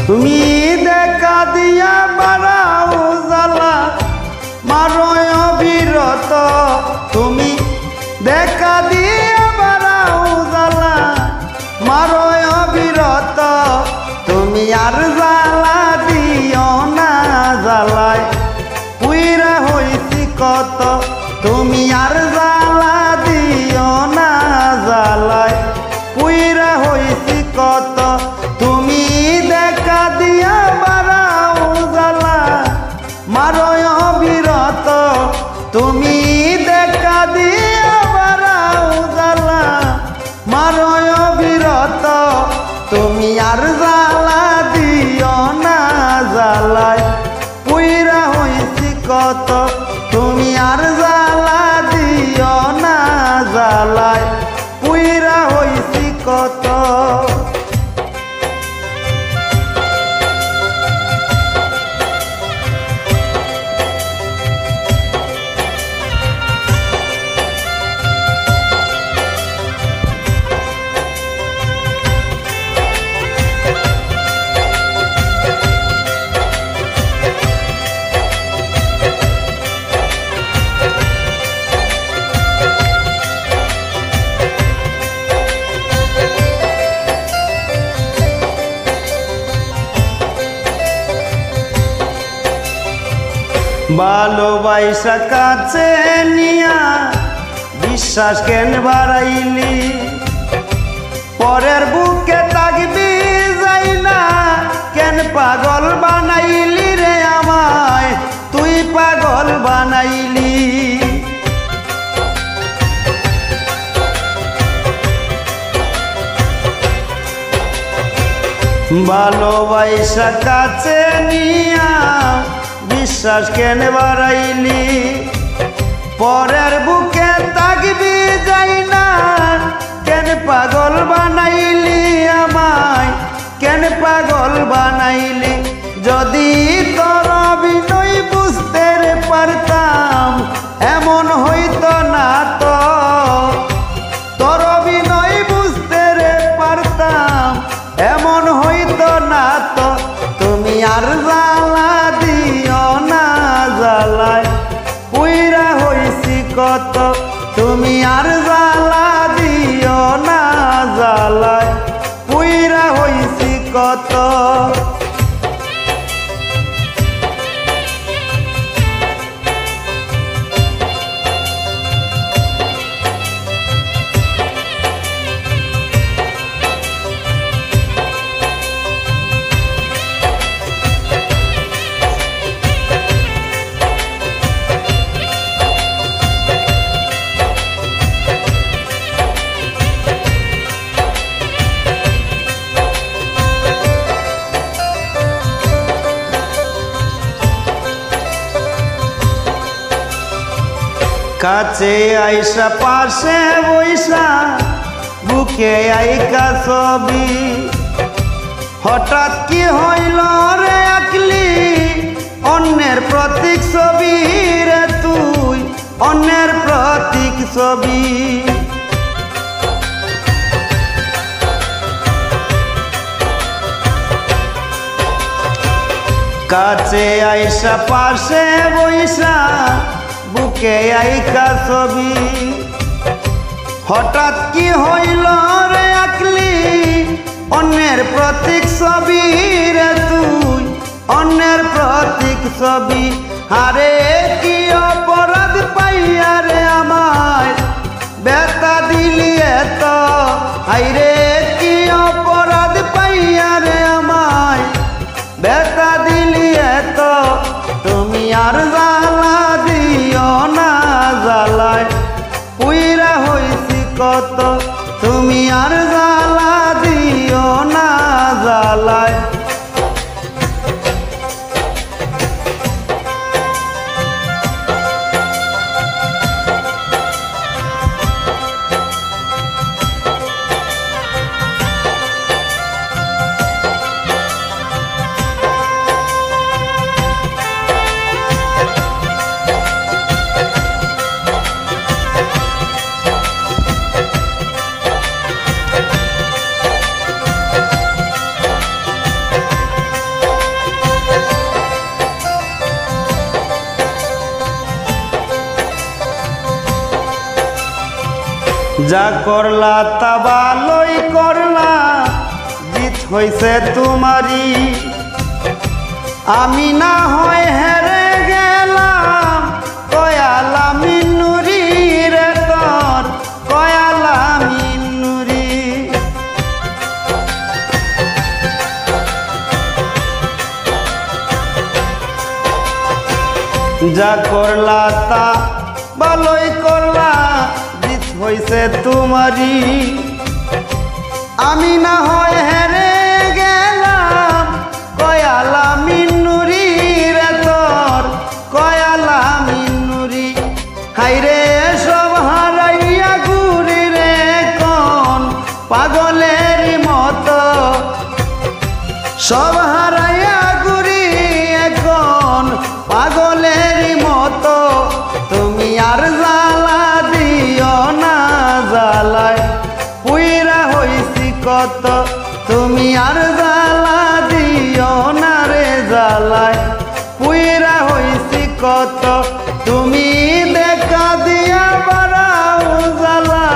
তুমি দেখা দিয়া বাড়াও জ্বালা মারো অবিরত তুমি দেখা দিয়া বাড়াও জ্বালা মারো অবিরত তুমি আর জ্বালা দিও না জ্বালায় পুইরা হইছি কত তুমি আর জ্বালা দিও না জ্বালায় পুইরা হইছি কত তুমি দেখা দিয়া বাড়াও জ্বালা মারো অবিরত তুমি দেখা দিয়া বাড়াও জ্বালা মারো অবিরত তুমি আর জ্বালা দিও না জ্বালায় পুইরা হইছি কত তুমি আর জ্বালা দিও না জ্বালায় পুইরা হইছি কত ভালোবাসা কাছে নিয়া বিশ্বাস কেন বাড়াইলি পরের বুকে তাকবি যাই না কেন পাগল বানাইলি রে আমায় তুই পাগল বানাইলি ভালোবাসা কাছে নিয়া বিশ্বাস কেন বাড়াইলি পরের বুকে তাকবি যাই না কেন পাগল বানাইলি আমায় কেন পাগল বানাইলি যদি তোর অভিনয় বুঝতে পারতাম এমন হইতো না তো তোর অভিনয় বুঝতে পারতাম এমন হইতো না তো তুমি আর জ্বালা দিও না জ্বালায় পুইরা হইছি কত তুমি আর জ্বালা দিও না জ্বালায় পুইরা হইছি কত কাছে আইসা পাশে বইসা বুকে আইকা ছবি হঠাৎ কি হইল রে আকলি অন্যের প্রতীক ছবি রে তুই অন্যের প্রতীক ছবি কাছে আইসা পাশে বইসা বুকে আইকা ছবি হঠাৎ কি হইল রে আকলি অন্যের প্রতীক ছবি রে তুই অন্যের প্রতীক ছবি আরে কি অপরাধ পাইয়া রে আমায় ব্যথা দিলি এত আইরে কি অপরাধ পাইয়া রে আমায় ব্যথা দিলি এত তুমি আর জ্বালা দিও না জ্বালায় পুইরা হইছি কত তুমি আর জ্বালা দিও না জ্বালায় যা করলা তা ভালোই করলা, জিত হইছে তোমারই। আমি না হয় হেরে গেলাম, কয়ালা মিন্নুরি রে তোর, কয়ালা মিন্নুরি। যা করলা তা ভালোই করলা, জিত হইছে তোমারই। আমি না হয় হেরে গেলাম, কয়ালা মিন্নুরি রে তোর, কয়ালা মিন্নুরি। হাইরে সব হারাইয়া ঘুরি রে কোন পাগলের মতো, সব হারাইয়া ঘুরি এখন পাগলের মতো। তুমি আর জ্বালা দিও না, জ্বালায় পুইরা হইছি কত। তুমি আর জ্বালা দিও না রে, জ্বালায় পুইরা হইছি কত। তুমি দেখা দিয়া বাড়াও জ্বালা,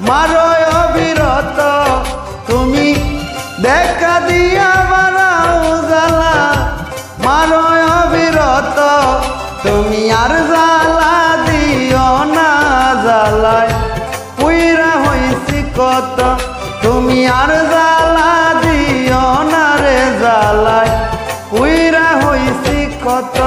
মারো অবিরত। তুমি দেখা দিয়া বাড়াও জ্বালা, মারো অবিরত। তুমি আর জ্বালা দিও না, জ্বালায় পুইরা হইছি কত। তুমি আর জ্বালা দিও না রে, জ্বালায় পুইরা হইছি কত।